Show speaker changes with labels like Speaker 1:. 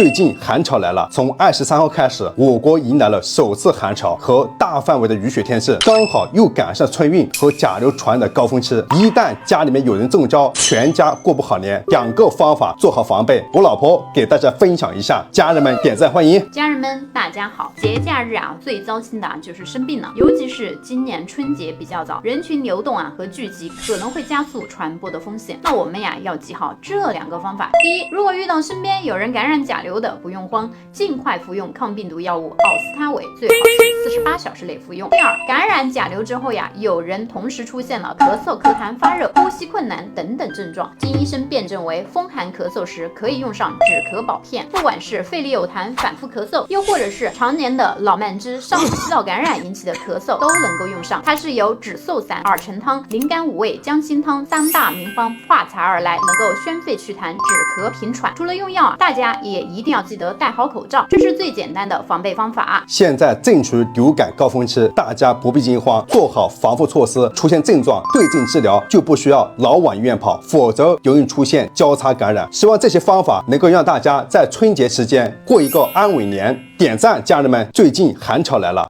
Speaker 1: 最近寒潮来了，从23号开始，我国迎来了首次寒潮和大范围的雨雪天气，刚好又赶上春运和甲流传染的高峰期。一旦家里面有人中招，全家过不好年。2个方法做好防备，我老婆给大家分享一下，家人们点赞欢迎。
Speaker 2: 家人们，大家好！节假日最糟心的就是生病了，尤其是今年春节比较早，人群流动和聚集可能会加速传播的风险。那我们要记好这2个方法。第一，如果遇到身边有人感染甲流的，不用慌，尽快服用抗病毒药物奥司他韦，最好是48小时内服用。第二，感染甲流之后有人同时出现了咳嗽、咳痰、发热、呼吸困难等等症状，经医生辩证为风寒咳嗽时，可以用上止咳保片。不管是肺里有痰、反复咳嗽，又或者是常年的老慢支、上呼吸道感染引起的咳嗽，都能够用上。它是由止嗽散、耳陈汤、灵甘五味、姜心汤3大名方化裁而来，能够宣肺祛痰、止咳平喘。除了用药，大家也一定要记得戴好口罩，这是最简单的防备方法。
Speaker 1: 现在正处于流感高峰期，大家不必惊慌，做好防护措施，出现症状对症治疗，就不需要老往医院跑，否则容易出现交叉感染。希望这些方法能够让大家在春节期间过一个安稳年。点赞，家人们，最近寒潮来了。